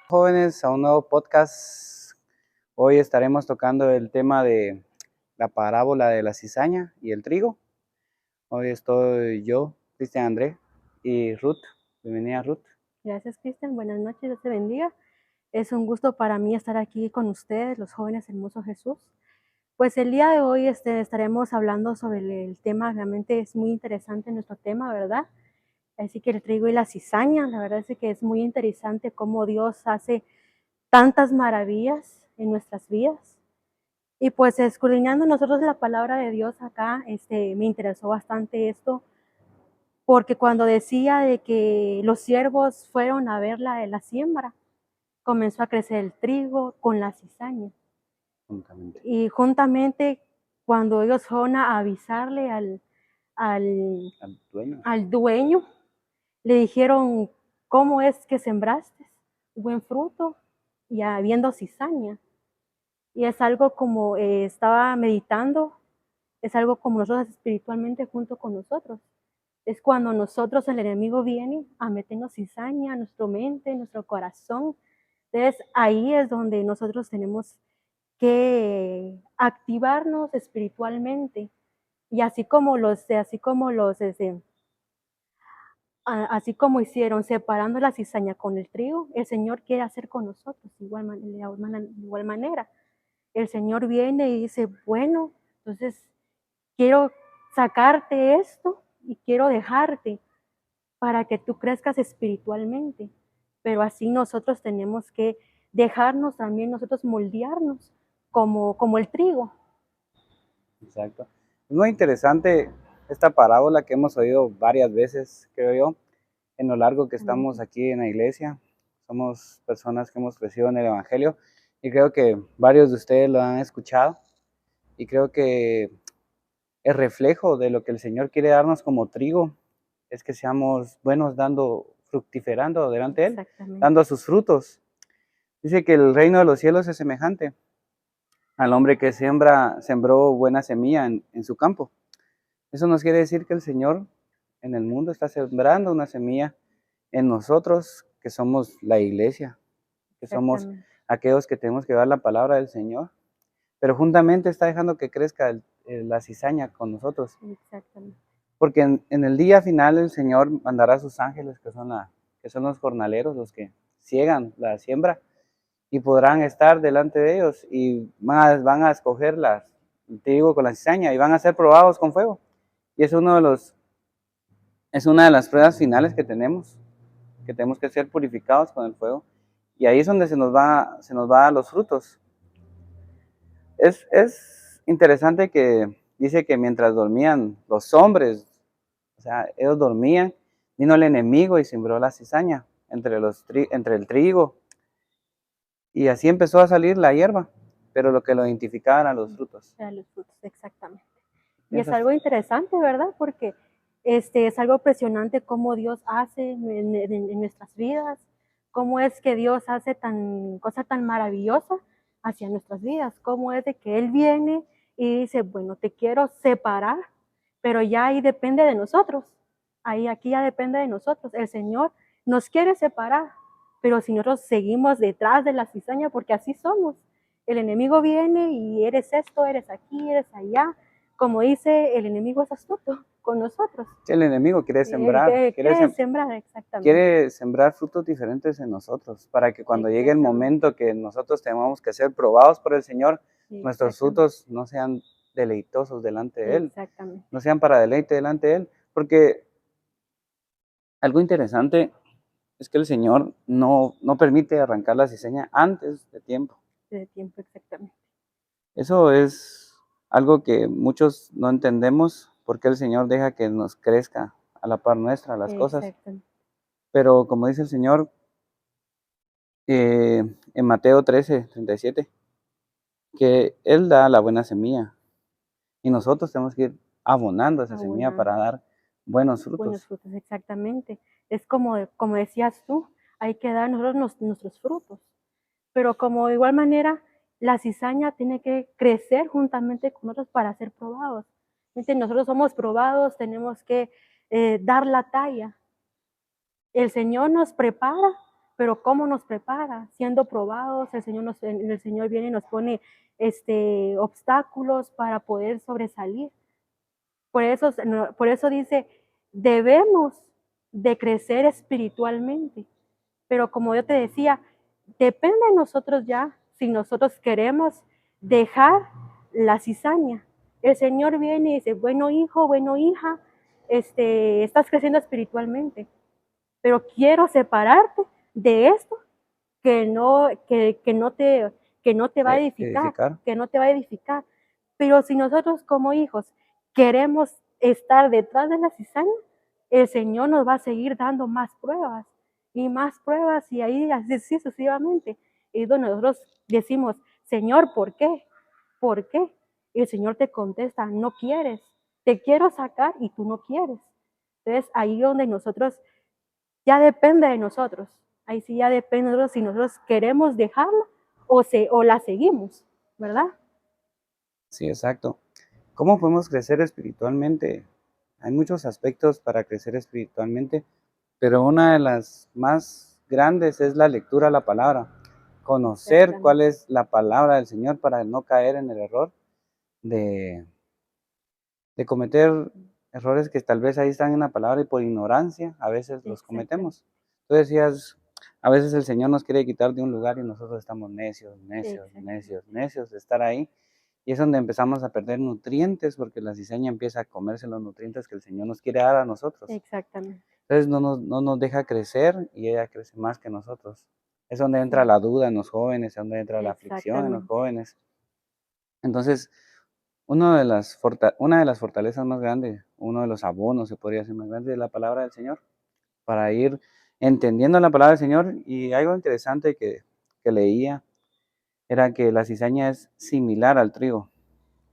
Jóvenes, a un nuevo podcast. Hoy estaremos tocando el tema de la parábola de la cizaña y el trigo. Hoy estoy yo, Cristian André, y Ruth. Bienvenida, Ruth. Gracias, Cristian. Buenas noches, Dios te bendiga. Es un gusto para mí estar aquí con ustedes, los jóvenes hermoso Jesús. Pues el día de hoy estaremos hablando sobre el tema, realmente es muy interesante nuestro tema, ¿verdad? Así que el trigo y la cizaña, la verdad es que es muy interesante cómo Dios hace tantas maravillas en nuestras vidas. Y pues escudriñando nosotros la palabra de Dios acá, me interesó bastante esto, porque cuando decía de que los siervos fueron a ver la siembra, comenzó a crecer el trigo con la cizaña. Y juntamente cuando ellos fueron a avisarle al dueño, le dijeron, ¿cómo es que sembraste? Buen fruto y habiendo cizaña. Y es algo como estaba meditando, es algo como nosotros espiritualmente junto con nosotros. Es cuando nosotros, el enemigo viene a meternos cizaña a nuestra mente, en nuestro corazón. Entonces ahí es donde nosotros tenemos que activarnos espiritualmente. Y así como hicieron separando la cizaña con el trigo, el Señor quiere hacer con nosotros de igual manera. El Señor viene y dice, bueno, entonces quiero sacarte esto y quiero dejarte para que tú crezcas espiritualmente. Pero así nosotros tenemos que dejarnos también nosotros moldearnos como el trigo. Exacto. Es muy interesante esta parábola que hemos oído varias veces, creo yo, en lo largo que estamos aquí en la iglesia. Somos personas que hemos crecido en el Evangelio y creo que varios de ustedes lo han escuchado y creo que el reflejo de lo que el Señor quiere darnos como trigo es que seamos buenos fructiferando delante de Él, dando sus frutos. Dice que el reino de los cielos es semejante al hombre que sembró buena semilla en su campo. Eso nos quiere decir que el Señor en el mundo está sembrando una semilla en nosotros, que somos la iglesia, que somos aquellos que tenemos que dar la palabra del Señor, pero juntamente está dejando que crezca la cizaña con nosotros. Exactamente. Porque en el día final el Señor mandará a sus ángeles, que son los jornaleros, los que ciegan la siembra, y podrán estar delante de ellos y van a escoger el trigo con la cizaña y van a ser probados con fuego. Y es una de las pruebas finales que tenemos que ser purificados con el fuego. Y ahí es donde se nos va a dar los frutos. Es interesante que dice que mientras dormían los hombres, o sea, ellos dormían, vino el enemigo y sembró la cizaña entre el trigo. Y así empezó a salir la hierba, pero lo que lo identificaban a los frutos. A los frutos, exactamente. Y es algo interesante, ¿verdad? Porque es algo impresionante cómo Dios hace en nuestras vidas, cómo es que Dios hace cosa tan maravillosa hacia nuestras vidas, cómo es de que Él viene y dice, bueno, te quiero separar, pero ya ahí depende de nosotros, aquí ya depende de nosotros, el Señor nos quiere separar, pero si nosotros seguimos detrás de la cizaña, porque así somos, el enemigo viene y eres esto, eres aquí, eres allá, como dice, el enemigo es astuto con nosotros. El enemigo quiere sembrar. Quiere sembrar frutos diferentes en nosotros, para que cuando llegue el momento que nosotros tengamos que ser probados por el Señor, nuestros frutos no sean deleitosos delante de Él. No sean para deleite delante de Él. Porque algo interesante es que el Señor no permite arrancar la cizaña antes de tiempo. De tiempo, exactamente. Eso es algo que muchos no entendemos, porque el Señor deja que nos crezca a la par nuestra las cosas. Pero como dice el Señor en Mateo 13:37, que Él da la buena semilla y nosotros tenemos que ir abonando esa semilla para dar buenos frutos. Buenos frutos, exactamente. Es como decías tú, hay que dar nosotros nuestros frutos. Pero como de igual manera, la cizaña tiene que crecer juntamente con nosotros para ser probados. Nosotros somos probados, tenemos que dar la talla. El Señor nos prepara, pero ¿cómo nos prepara? Siendo probados, el Señor viene y nos pone obstáculos para poder sobresalir. Por eso dice, debemos de crecer espiritualmente. Pero como yo te decía, depende de nosotros ya, si nosotros queremos dejar la cizaña. El Señor viene y dice, bueno hijo, bueno hija, estás creciendo espiritualmente, pero quiero separarte de esto que no te va a edificar, Edificar. que no te va a edificar. Pero si nosotros como hijos queremos estar detrás de la cizaña, el Señor nos va a seguir dando más pruebas y ahí así sucesivamente. Y donde nosotros decimos, Señor, ¿por qué? ¿Por qué? Y el Señor te contesta, no quieres, te quiero sacar y tú no quieres. Entonces ahí donde nosotros, ya depende de nosotros, ahí sí ya depende de nosotros si nosotros queremos dejarla o la seguimos, ¿verdad? Sí, exacto. ¿Cómo podemos crecer espiritualmente? Hay muchos aspectos para crecer espiritualmente, pero una de las más grandes es la lectura de la palabra. Conocer cuál es la palabra del Señor para no caer en el error de, de cometer errores que tal vez ahí están en la palabra y por ignorancia a veces los cometemos. Tú decías, a veces el Señor nos quiere quitar de un lugar y nosotros estamos necios de estar ahí. Y es donde empezamos a perder nutrientes porque la cizaña empieza a comerse los nutrientes que el Señor nos quiere dar a nosotros. Exactamente. Entonces no nos deja crecer y ella crece más que nosotros. Es donde entra la duda en los jóvenes, es donde entra la aflicción en los jóvenes. Entonces, una de las fortalezas más grandes, uno de los abonos, se podría decir más grande, es la palabra del Señor. Para ir entendiendo la palabra del Señor. Y algo interesante que leía era que la cizaña es similar al trigo.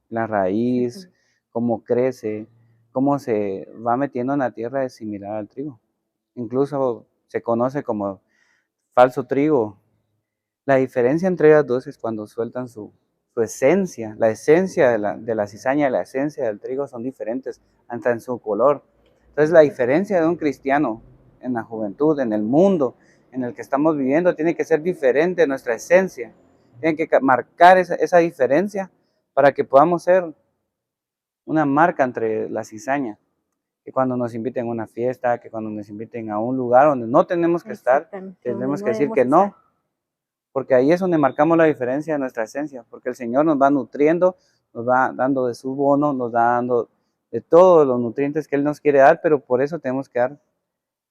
La raíz, cómo crece, cómo se va metiendo en la tierra es similar al trigo. Incluso se conoce como falso trigo. La diferencia entre ellas dos es cuando sueltan su esencia. La esencia de la cizaña y la esencia del trigo son diferentes, hasta en su color. Entonces la diferencia de un cristiano en la juventud, en el mundo en el que estamos viviendo, tiene que ser diferente nuestra esencia. Tiene que marcar esa diferencia para que podamos ser una marca entre la cizaña. Que cuando nos inviten a una fiesta, que cuando nos inviten a un lugar donde no tenemos que estar, tenemos que decir que no, porque ahí es donde marcamos la diferencia de nuestra esencia, porque el Señor nos va nutriendo, nos va dando de su bono, nos va dando de todos los nutrientes que Él nos quiere dar, pero por eso tenemos que dar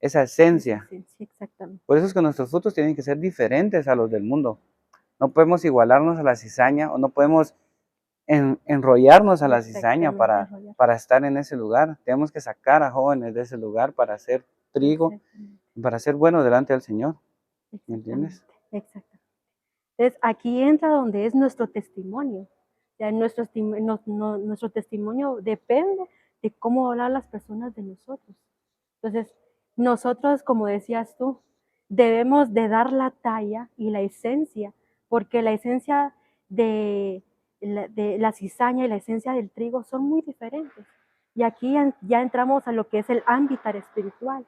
esa esencia. Por eso es que nuestros frutos tienen que ser diferentes a los del mundo. No podemos igualarnos a la cizaña o no podemos enrollarnos a la cizaña para estar en ese lugar. Tenemos que sacar a jóvenes de ese lugar para hacer trigo, para ser buenos delante del Señor. ¿Me entiendes? Exacto. Entonces aquí entra donde es nuestro testimonio. Ya nuestro testimonio depende de cómo hablan las personas de nosotros. Entonces, nosotros, como decías tú, debemos de dar la talla y la esencia, porque la esencia de la cizaña y la esencia del trigo son muy diferentes. Y aquí ya entramos a lo que es el ámbito espiritual.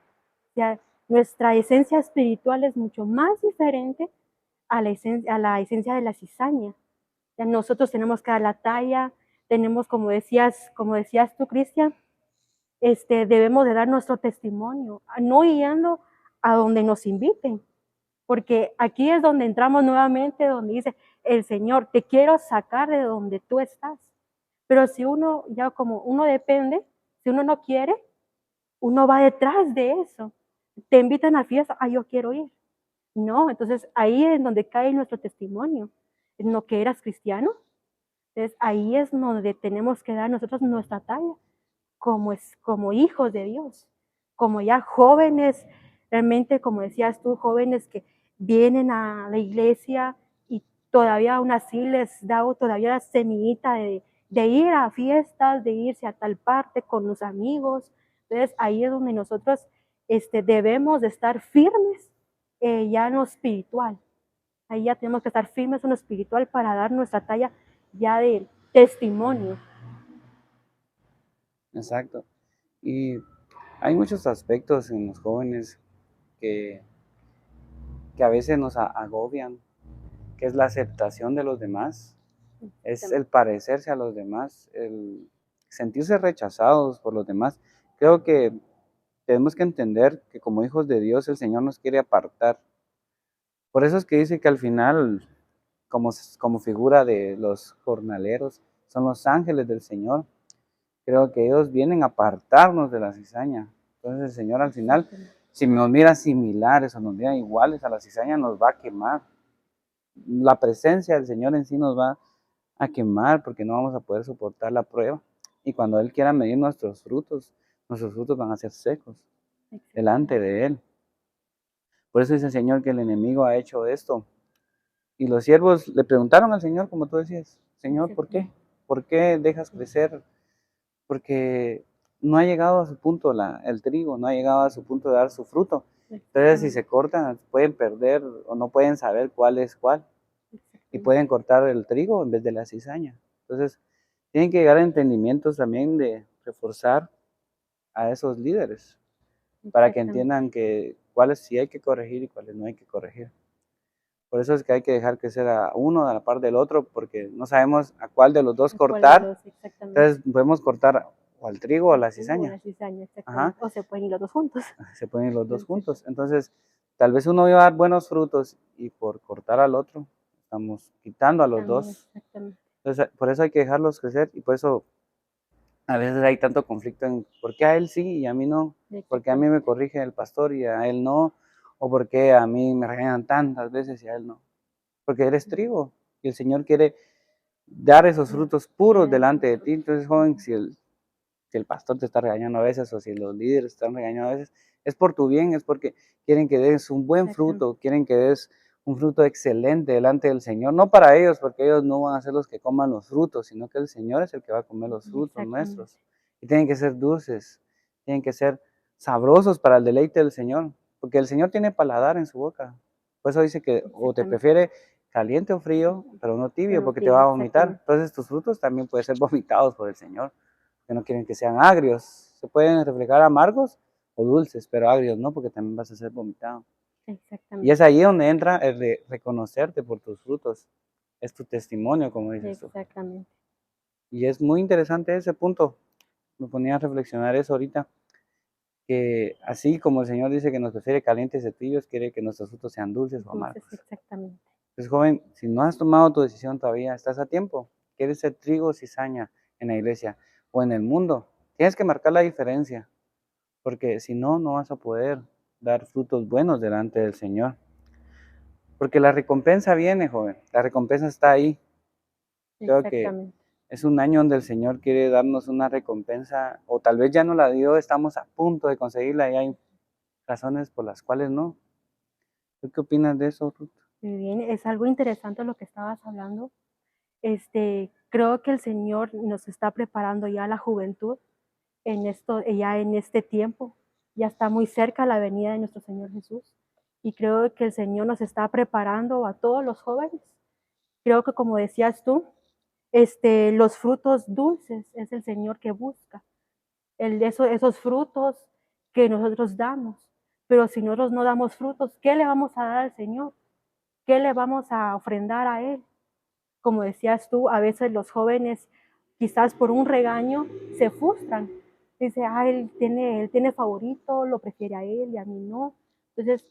Ya nuestra esencia espiritual es mucho más diferente a la esencia de la cizaña. Ya nosotros tenemos que dar la talla, tenemos, como decías tú, Cristian, debemos de dar nuestro testimonio, no yendo a donde nos inviten, porque aquí es donde entramos nuevamente, donde dice, el Señor, te quiero sacar de donde tú estás. Pero si uno, ya como uno depende, si uno no quiere, uno va detrás de eso. Te invitan a fiesta, yo quiero ir. No, entonces ahí es donde cae nuestro testimonio. En lo que eras cristiano, entonces ahí es donde tenemos que dar nosotros nuestra talla como hijos de Dios, como ya jóvenes, realmente como decías tú, jóvenes que vienen a la iglesia y todavía aún así les da todavía la semillita de ir a fiestas, de irse a tal parte con los amigos. Entonces ahí es donde nosotros debemos de estar firmes ya en lo espiritual. Ahí ya tenemos que estar firmes en lo espiritual para dar nuestra talla ya de testimonio. exacto. Y hay muchos aspectos en los jóvenes que, que a veces nos agobian, que es la aceptación de los demás, es el parecerse a los demás, el sentirse rechazados por los demás. Creo que tenemos que entender que como hijos de Dios el Señor nos quiere apartar. Por eso es que dice que al final, como figura de los jornaleros, son los ángeles del Señor. Creo que ellos vienen a apartarnos de la cizaña. Entonces el Señor al final, Exactamente. si nos mira similares o nos mira iguales a la cizaña, nos va a quemar. La presencia del Señor en sí nos va a quemar porque no vamos a poder soportar la prueba. Y cuando Él quiera medir nuestros frutos van a ser secos delante Exactamente. de Él. Por eso dice el Señor que el enemigo ha hecho esto. Y los siervos le preguntaron al Señor, como tú decías, Señor, ¿por qué? Exactamente. ¿Por qué dejas crecer? Porque no ha llegado a su punto el trigo, no ha llegado a su punto de dar su fruto. Entonces, si se Exactamente. cortan, pueden perder o no pueden saber cuál es cuál. Y Exactamente. pueden cortar el trigo en vez de la cizaña. Entonces, tienen que llegar a entendimientos también de reforzar a esos líderes para que Exactamente. entiendan que cuáles sí hay que corregir y cuáles no hay que corregir. Por eso es que hay que dejar crecer a uno a la par del otro, porque no sabemos a cuál de los dos ¿Cuál de cortar. los? Exactamente. Entonces podemos cortar o al trigo o a El la trigo o cizaña. la cizaña, Ajá, exactamente. O se pueden ir los dos juntos. se pueden ir los dos juntos. Exactamente. Entonces, tal vez uno iba a dar buenos frutos y por cortar al otro, estamos quitando a los También, dos. exactamente. Entonces, por eso hay que dejarlos crecer y por eso a veces hay tanto conflicto en por qué a él sí y a mí no, por qué a mí me Exactamente. corrige el pastor y a él no, o por qué a mí me regañan tantas veces y a él no. Porque eres trigo y el Señor quiere dar esos frutos puros Dar esos delante de ti. frutos. Entonces, joven, si el pastor te está regañando a veces o si los líderes te están regañando a veces, es por tu bien, es porque quieren que des un buen Exactamente. fruto, quieren que des un fruto excelente delante del Señor, no para ellos, porque ellos no van a ser los que coman los frutos, sino que el Señor es el que va a comer los frutos Exactamente. nuestros. Y tienen que ser dulces, tienen que ser sabrosos para el deleite del Señor, porque el Señor tiene paladar en su boca. Por eso dice que o te Exactamente. prefiere caliente o frío, pero no Pero tibio, no porque te tibio, va a vomitar. exactamente. Entonces tus frutos también pueden ser vomitados por el Señor que no quieren que sean agrios. Se pueden reflejar amargos o dulces, pero agrios no, porque también vas a ser vomitado. Y Exactamente. es ahí donde entra el de reconocerte por tus frutos. Es tu testimonio, como dices tú. Exactamente. Y es muy interesante ese punto. Me ponía a reflexionar eso ahorita, que así como el Señor dice que nos prefiere calientes y tibios, quiere que nuestros frutos sean dulces o Dulces, amargos. exactamente. Entonces, joven, si no has tomado tu decisión todavía, estás a tiempo. ¿Quieres ser trigo o cizaña en la iglesia o en el mundo? Tienes que marcar la diferencia. Porque si no, no vas a poder dar frutos buenos delante del Señor. Porque la recompensa viene, joven, la recompensa está ahí. Creo que Exactamente. es un año donde el Señor quiere darnos una recompensa, o tal vez ya no la dio, estamos a punto de conseguirla y hay razones por las cuales no. ¿Tú qué opinas de eso, Ruth? Muy bien, es algo interesante lo que estabas hablando. Creo que el Señor nos está preparando ya a la juventud en esto, ya en este tiempo. Ya está muy cerca la venida de nuestro Señor Jesús. Y creo que el Señor nos está preparando a todos los jóvenes. Creo que como decías tú, los frutos dulces es el Señor que busca. Esos frutos que nosotros damos. Pero si nosotros no damos frutos, ¿qué le vamos a dar al Señor? ¿Qué le vamos a ofrendar a Él? Como decías tú, a veces los jóvenes, quizás por un regaño, se frustran. Dice, ah, él tiene favorito, lo prefiere a él y a mí no. Entonces,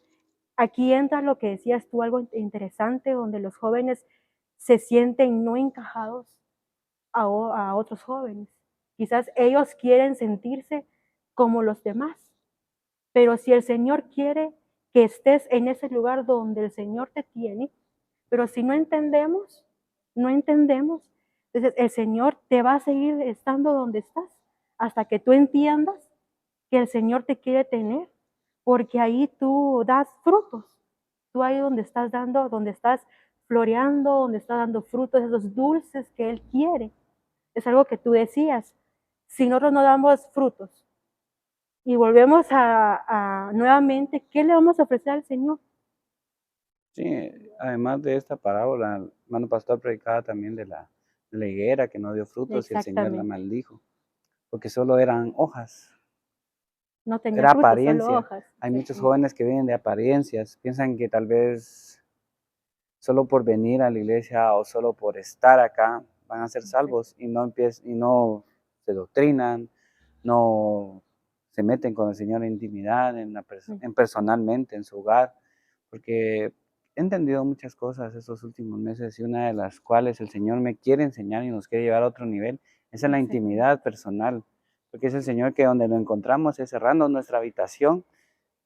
aquí entra lo que decías tú, algo interesante, donde los jóvenes se sienten no encajados a otros jóvenes. Quizás ellos quieren sentirse como los demás, pero si el Señor quiere que estés en ese lugar donde el Señor te tiene, pero si no entendemos, entonces el Señor te va a seguir estando donde estás hasta que tú entiendas que el Señor te quiere tener, porque ahí tú das frutos. Tú ahí donde estás dando, donde estás floreando, donde estás dando frutos, esos dulces que Él quiere. Es algo que tú decías. Si nosotros no damos frutos y volvemos a nuevamente, ¿qué le vamos a ofrecer al Señor? Sí, además de esta parábola, el hermano pastor predicaba también de la higuera que no dio frutos y el Señor la Exactamente. maldijo. porque solo eran hojas, No tenía era frutos, solo apariencia. hojas. Hay muchos Exactamente. jóvenes que viven de apariencias, piensan que tal vez solo por venir a la iglesia o solo por estar acá van a ser salvos y no se doctrinan, no se meten con el Señor en intimidad, en personalmente, en su hogar, porque he entendido muchas cosas estos últimos meses y una de las cuales el Señor me quiere enseñar y nos quiere llevar a otro nivel es en la Exactamente. intimidad personal, porque es el Señor que donde lo encontramos es cerrando nuestra habitación,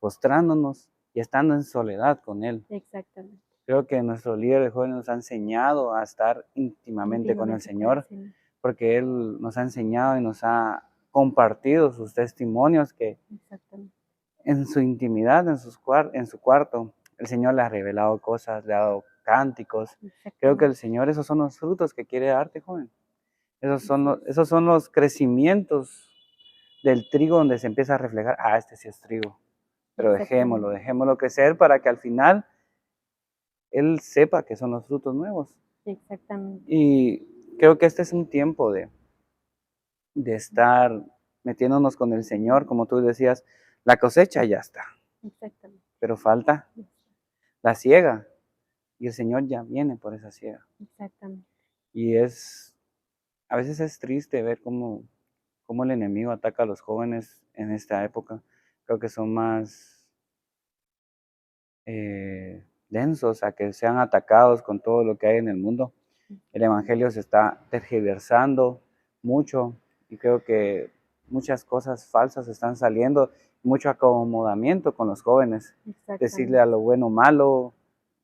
postrándonos y estando en soledad con Él. Exactamente. Creo que nuestro líder de jóvenes nos ha enseñado a estar íntimamente con el Íntimamente con el Señor, Señor. porque Él nos ha enseñado y nos ha compartido sus testimonios que Exactamente. en su intimidad, en su cuarto, el Señor le ha revelado cosas, le ha dado cánticos. Creo que Exactamente. el Señor, esos son los frutos que quiere darte, joven. Así es. Esos son los crecimientos del trigo donde se empieza a reflejar, este sí es trigo, pero Exactamente. dejémoslo crecer para que al final Él sepa que son los frutos nuevos. Exactamente. Y creo que este es un tiempo de estar metiéndonos con el Señor, como tú decías, la cosecha ya está, Exactamente. pero falta la siega y el Señor ya viene por esa siega. Exactamente. Y a veces es triste ver cómo el enemigo ataca a los jóvenes en esta época. Creo que son más densos a que sean atacados con todo lo que hay en el mundo. El evangelio se está tergiversando mucho y creo que muchas cosas falsas están saliendo, mucho acomodamiento con los jóvenes, decirle a Exactamente. lo bueno malo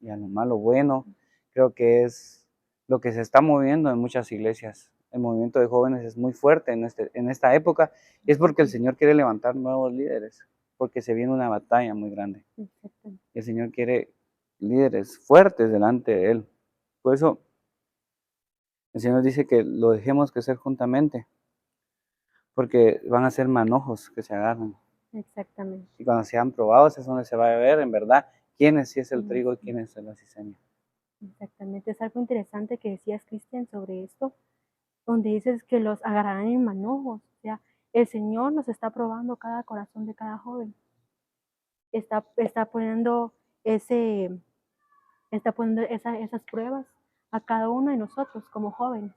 y a lo malo bueno, creo que es lo que se está moviendo en muchas iglesias. El movimiento de jóvenes es muy fuerte en esta época y es porque el Señor quiere levantar nuevos líderes, porque se viene una batalla muy grande. Exactamente. El Señor quiere líderes fuertes delante de Él. Por eso el Señor dice que lo dejemos crecer juntamente, porque van a ser manojos que se agarran. Exactamente. Y cuando sean probados es donde se va a ver en verdad quién sí es el Sí, trigo y sí. quién es la cizaña. Exactamente. Es algo interesante que decías, Cristian, sobre esto, donde dices que los agarrarán en manojos. O sea, el Señor nos está probando cada corazón de cada joven. Está poniendo ese, está poniendo esas pruebas a cada uno de nosotros como jóvenes.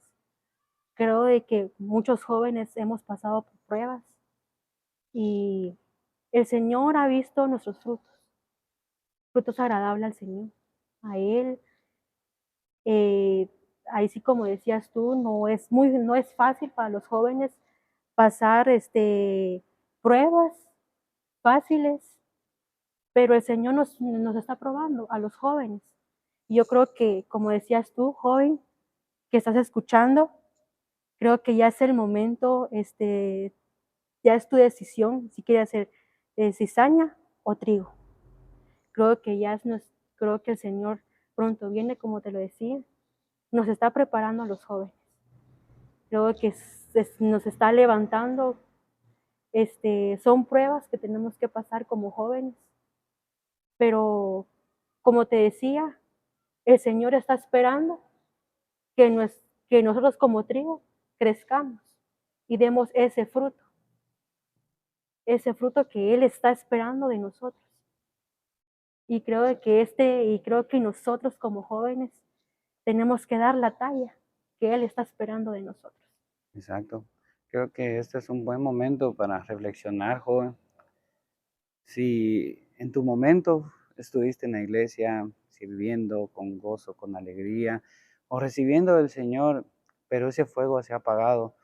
Creo de que muchos jóvenes hemos pasado por pruebas y el Señor ha visto nuestros frutos agradables al Señor, a Él. Eh, Ahí sí, como decías tú, no es fácil para los jóvenes pasar pruebas fáciles, pero el Señor nos está probando a los jóvenes. Y yo creo que, como decías tú, joven, que estás escuchando, creo que ya es el momento, ya es tu decisión si quieres hacer cizaña o trigo. Creo que creo que el Señor pronto viene, como te lo decía, nos está preparando a los jóvenes. Creo que nos está levantando, son pruebas que tenemos que pasar como jóvenes, pero como te decía, el Señor está esperando que, que nosotros como trigo crezcamos y demos ese fruto que Él está esperando de nosotros. Y creo que nosotros como jóvenes tenemos que dar la talla que Él está esperando de nosotros. Exacto. Creo que este es un buen momento para reflexionar, joven. Si en tu momento estuviste en la iglesia sirviendo con gozo, con alegría, o recibiendo del Señor, pero ese fuego se ha apagado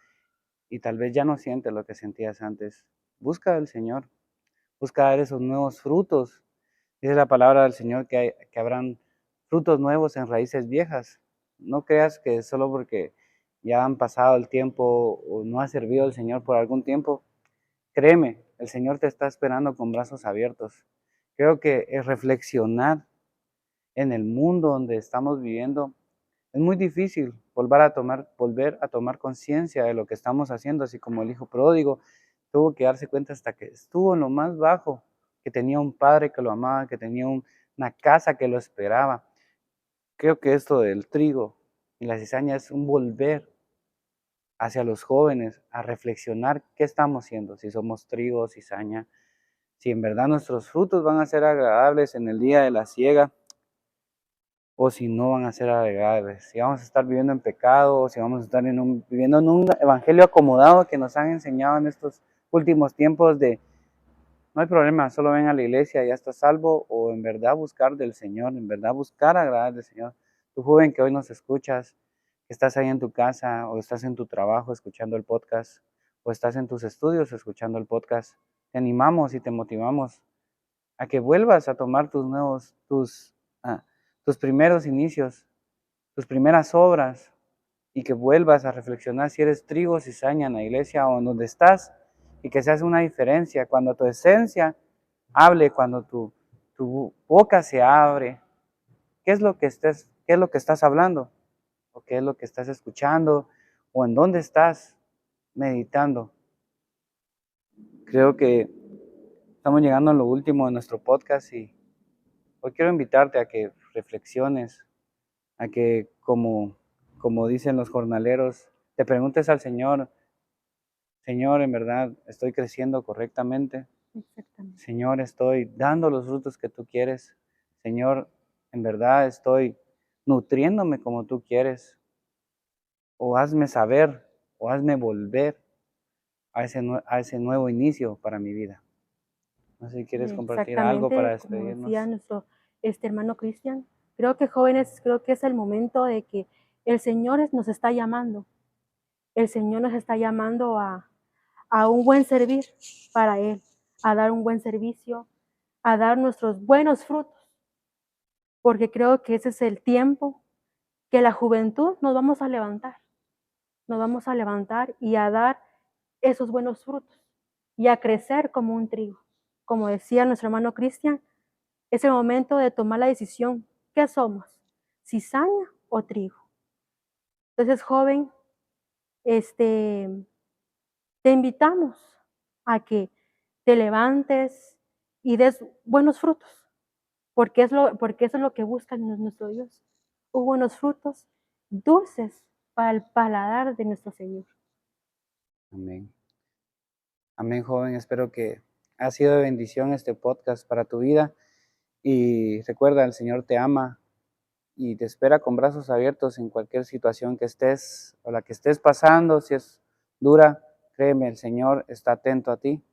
y tal vez ya no sientes lo que sentías antes, busca al Señor, busca dar esos nuevos frutos. Dice la palabra del Señor que habrán frutos nuevos en raíces viejas. No creas que solo porque ya han pasado el tiempo o no has servido al Señor por algún tiempo, créeme, el Señor te está esperando con brazos abiertos. Creo que es reflexionar en el mundo donde estamos viviendo. Es muy difícil volver a tomar conciencia de lo que estamos haciendo, así como el hijo pródigo tuvo que darse cuenta hasta que estuvo en lo más bajo, que tenía un padre que lo amaba, que tenía una casa que lo esperaba. Creo que esto del trigo y la cizaña es un volver hacia los jóvenes a reflexionar qué estamos haciendo, si somos trigo, cizaña, si en verdad nuestros frutos van a ser agradables en el día de la siega o si no van a ser agradables, si vamos a estar viviendo en pecado o si vamos a estar viviendo en un evangelio acomodado que nos han enseñado en estos últimos tiempos de no hay problema, solo ven a la iglesia y ya estás salvo, o en verdad buscar del Señor, en verdad buscar agradar del Señor. Tú joven que hoy nos escuchas, que estás ahí en tu casa, o estás en tu trabajo escuchando el podcast, o estás en tus estudios escuchando el podcast, te animamos y te motivamos a que vuelvas a tomar tus primeros inicios, tus primeras obras, y que vuelvas a reflexionar si eres trigo o cizaña en la iglesia o en donde estás, y que se hace una diferencia cuando tu esencia hable, cuando tu boca se abre. ¿Qué es lo que estás hablando? ¿O qué es lo que estás escuchando? ¿O en dónde estás meditando? Creo que estamos llegando a lo último de nuestro podcast y hoy quiero invitarte a que reflexiones, a que como dicen los jornaleros, te preguntes al Señor, Señor, en verdad estoy creciendo correctamente. Exactamente. Señor, estoy dando los frutos que tú quieres. Señor, en verdad estoy nutriéndome como tú quieres. O hazme saber, o hazme volver a ese nuevo inicio para mi vida. No sé si quieres compartir algo para Exactamente, como decía despedirnos. nuestro hermano Cristian, creo que jóvenes, creo que es el momento de que el Señor nos está llamando. El Señor nos está llamando a un buen servir para Él, a dar un buen servicio, a dar nuestros buenos frutos, porque creo que ese es el tiempo que la juventud nos vamos a levantar y a dar esos buenos frutos y a crecer como un trigo. Como decía nuestro hermano Cristian, es el momento de tomar la decisión. ¿Qué somos? ¿Cizaña o trigo? Entonces, joven, este, te invitamos a que te levantes y des buenos frutos, porque eso es lo que busca nuestro Dios. Buenos frutos dulces para el paladar de nuestro Señor. Amén. Amén, joven. Espero que ha sido de bendición este podcast para tu vida. Y recuerda, el Señor te ama y te espera con brazos abiertos en cualquier situación que estés o la que estés pasando. Si es dura, créeme, el Señor está atento a ti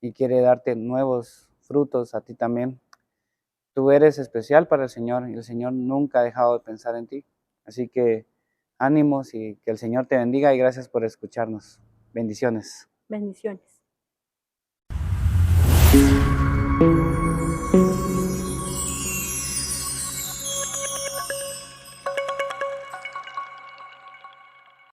y quiere darte nuevos frutos a ti también. Tú eres especial para el Señor y el Señor nunca ha dejado de pensar en ti. Así que ánimos y que el Señor te bendiga y gracias por escucharnos. Bendiciones. Bendiciones.